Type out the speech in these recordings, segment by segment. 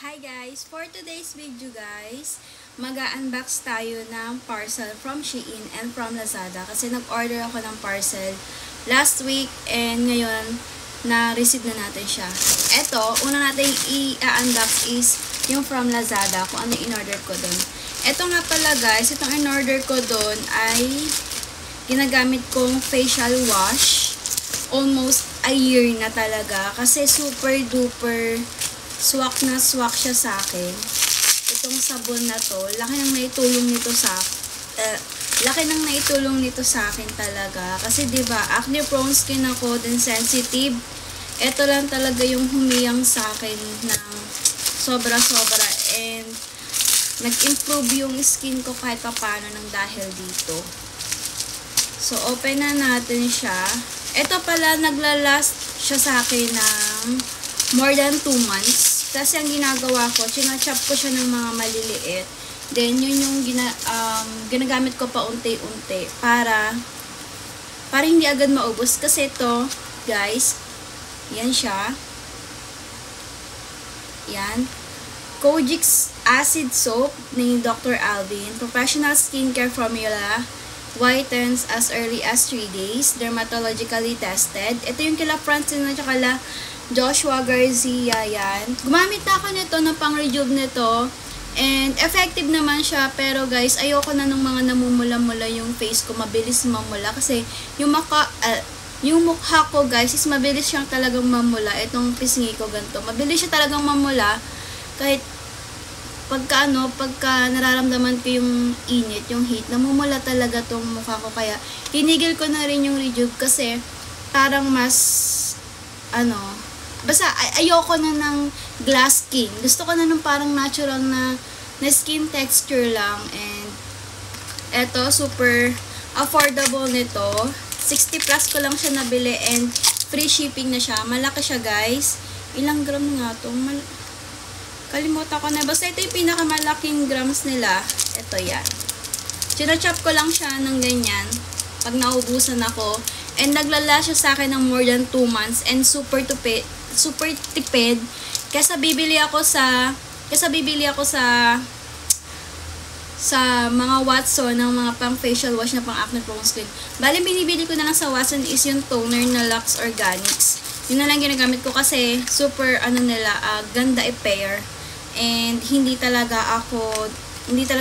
Hi guys! For today's video guys, mag-unbox tayo ng parcel from Shein and from Lazada kasi nag-order ako ng parcel last week and ngayon na-receive na natin siya. Ito, una natin i-unbox is yung from Lazada kung ano in-order ko doon. Ito nga pala guys, itong in-order ko doon ay ginagamit kong facial wash. Almost a year na talaga kasi super duper swak na swak siya sa akin. Itong sabon na to, laki nang naitulong nito sa akin talaga. Kasi 'di ba, acne prone skin ako, then sensitive. Ito lang talaga yung humiyang sa akin ng sobra-sobra and nag-improve yung skin ko kahit paano nang dahil dito. So open na natin siya. Ito pala naglalast siya sa akin ng more than 2 months. Kasi ang ginagawa ko, chinachop ko siya ng mga maliliit. Then, yun yung ginagamit ko pa unti-unti para hindi agad maubos. Kasi ito, guys, yan siya. Yan. Kojic Acid Soap ni Dr. Alvin. Professional skincare formula. Whitens as early as 3 days. Dermatologically tested. Ito yung kila Francine at kala Joshua Garcia, yan. Gumamit na ako nito na pang-rejuve nito. And effective naman siya. Pero guys, ayoko na ng mga namumula-mula yung face ko. Mabilis mamula. Kasi yung mukha ko guys is mabilis siyang talagang mamula. Itong pisngi ko ganito. Mabilis siya talagang mamula. Kahit pagka nararamdaman ko yung init, yung heat, namumula talaga tong mukha ko. Kaya tinigil ko na rin yung rejuve kasi parang mas basta ayoko na ng glass skin. Gusto ko na ng parang natural na skin texture lang. And eto, super affordable nito. 60 plus ko lang siya nabili and free shipping na siya. Malaki siya guys. Ilang gram nga to? Kalimutan ko na. Basta ito yung pinakamalaking grams nila. Ito yan. Chinachop ko lang siya ng ganyan pag naubusan ako. And naglala siya sa akin ng more than 2 months and super tipid. Kesa bibili ako sa mga Watson ng mga pang facial wash na pang acne prone skin. Bali binibili ko na lang sa Watson is yung toner na Lux Organics. Yun na lang ginagamit ko kasi super ganda i-pair. And hindi talaga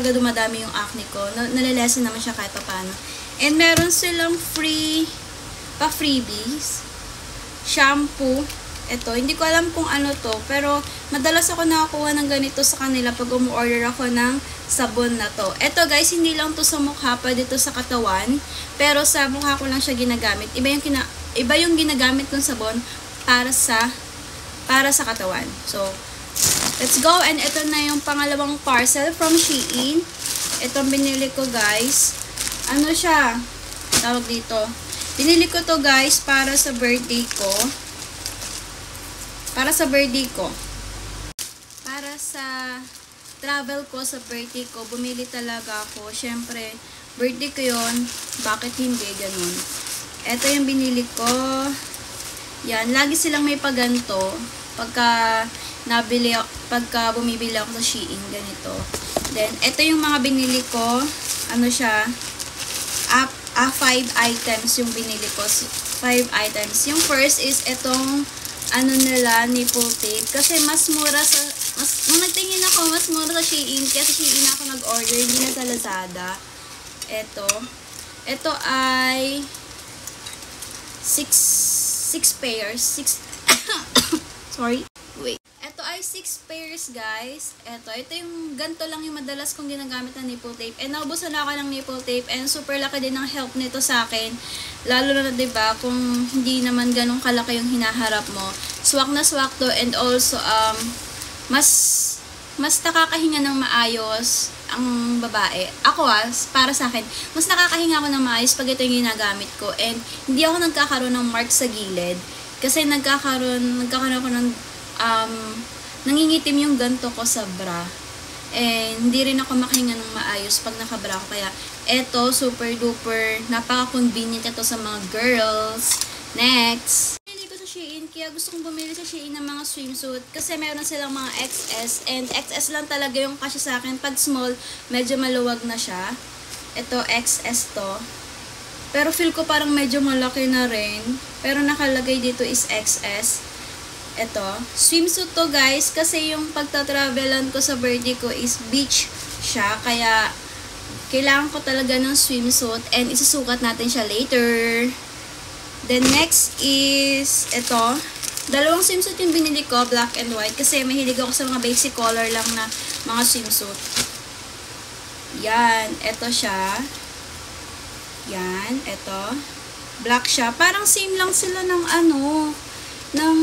dumadami yung acne ko. Nalilesen naman siya kahit paano. And meron silang freebies. Shampoo. Ito, hindi ko alam kung ano to, pero madalas ako nakakuha ng ganito sa kanila pag umu-order ako ng sabon na to. Ito guys, hindi lang to sa mukha, pwede to sa katawan, pero sa mukha ko lang siya ginagamit. Iba yung ginagamit kong sabon para sa katawan. So, let's go. And ito na yung pangalawang parcel from Shein. Itong binili ko guys. Ano siya? Tawag dito. Binili ko to guys para sa birthday ko. Para sa travel ko sa birthday ko, bumili talaga ako. Syempre, birthday ko yun. Bakit hindi? Ganun. Ito yung binili ko. Yan. Lagi silang may paganto. Pagka bumibili ako sa Shein. Ganito. Then, ito yung mga binili ko. Ano siya? 5 items yung binili ko. 5 items. Yung first is itong nipple tape. Kasi mas mura nung nagtingin ako, mas mura sa Shein. Kaya sa Shein ako nag-order, hindi na sa Lazada. Ito ay 6 pairs. Sorry. Wait. Ito ay 6 pairs guys. Ito yung ganito lang yung madalas kong ginagamit na nipple tape. And naubusan na ako ng nipple tape and super laki din ng help nito sa akin. Lalo na 'di ba kung hindi naman ganun kalaki yung hinaharap mo. Swak na swak to and also mas nakakahinga ng maayos ang babae. Ako para sa akin, mas nakakahinga ako ng maayos pag ito yung ginagamit ko and hindi ako nagkakaroon ng mark sa gilid kasi nagkakaroon ako ng nangingitim yung ganto ko sa bra. And hindi rin ako makahinga ng maayos pag nakabra ko. Kaya eto, super duper napaka-convenient ito sa mga girls. Next, hindi ko sa Shein kaya gusto kong bumili sa Shein ng mga swimsuit kasi meron silang mga XS and XS lang talaga yung kasya sa akin. Pag small, medyo maluwag na siya. Ito, XS to. Pero feel ko parang medyo malaki na rin. Pero nakalagay dito is XS. Ito, swimsuit to guys kasi yung pagta-travelan ko sa birthday ko is beach siya. Kaya, kailangan ko talaga ng swimsuit and isusukat natin siya later. Then next is ito. Dalawang swimsuit yung binili ko, black and white. Kasi mahilig ako sa mga basic color lang na mga swimsuit. Yan. Ito siya. Yan. Ito. Black siya. Parang same lang sila ng ng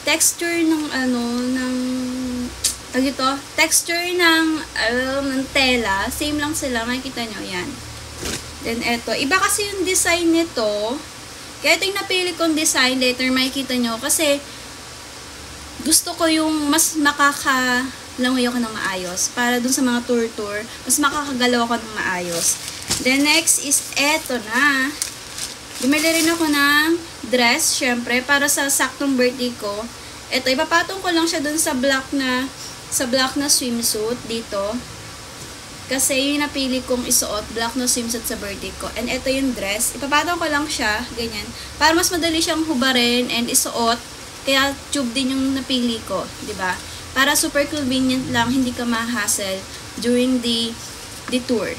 texture ng texture ng tela. Same lang sila. Makikita nyo. Yan. Then, eto. Iba kasi yung design nito. Kaya ito yung napili kong design. Later, makikita nyo. Kasi, gusto ko yung mas makakalangoy ako ng maayos. Para dun sa mga tour-tour, mas makakagalaw ako ng maayos. Then, next is eto na. Bumili rin ako ng dress, syempre, para sa saktong birthday ko. Eto, ipapatong ko lang siya dun sa black na swimsuit dito. Kasi yung napili kong isuot, black na swimsuit sa birthday ko. And ito yung dress. Ipapatong ko lang siya, ganyan. Para mas madali siyang hubarin and isuot. Kaya tube din yung napili ko, di ba? Para super convenient lang, hindi ka ma-hassle during the tour.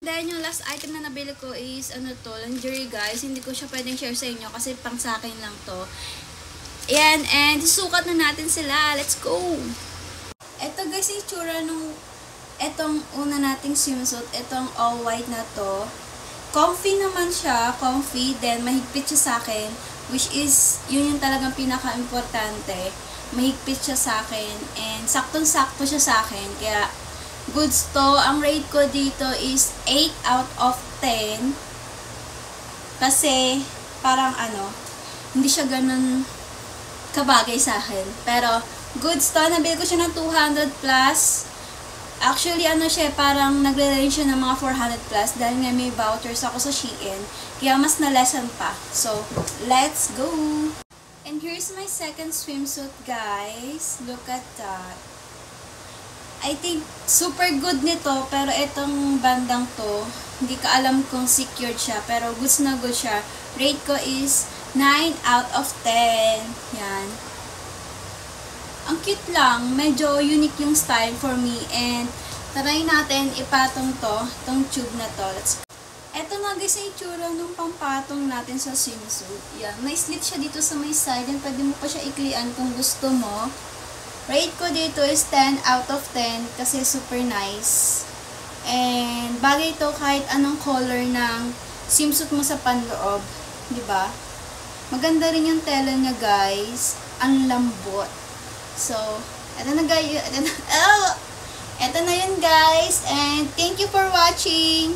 Then yung last item na nabili ko is lingerie guys. Hindi ko siya pwedeng share sa inyo kasi pang sa akin lang to. Ayan, and sukat na natin sila. Let's go! Ito guys, yung itsura nung etong una nating swimsuit, etong all white na to. Comfy naman siya, comfy, then mahigpit siya sa akin, which is, yun yung talagang pinaka-importante. Mahigpit siya sa akin, and saktong-sakto siya sa akin, kaya goods to. Ang rate ko dito is 8 out of 10. Kasi, parang hindi siya ganun kabagay sa akin. Pero, goods to. Nabili ko siya ng 200 plus. Actually, siya, parang nagre-range siya ng mga 400 plus dahil nga may vouchers ako sa Shein. Kaya mas na-lesson pa. So, let's go! And here's my second swimsuit, guys. Look at that. I think super good nito, pero itong bandang to, hindi ka alam kung secured siya, pero goods na good siya. Rate ko is 9 out of 10. Yan. Ang cute lang, medyo unique yung style for me, and try natin ipatong tong tube na to. Let's go. Eto na guys yung itsura nung pampatong natin sa swimsuit. Yan, may slit siya dito sa may side, and pwede mo pa siya iklian kung gusto mo. Rate ko dito is 10 out of 10 kasi super nice. And bagay ito kahit anong color ng swimsuit mo sa panloob, di ba? Maganda rin yung tela niya guys, ang lambot. So, eto na guys, eto na yun guys, and thank you for watching!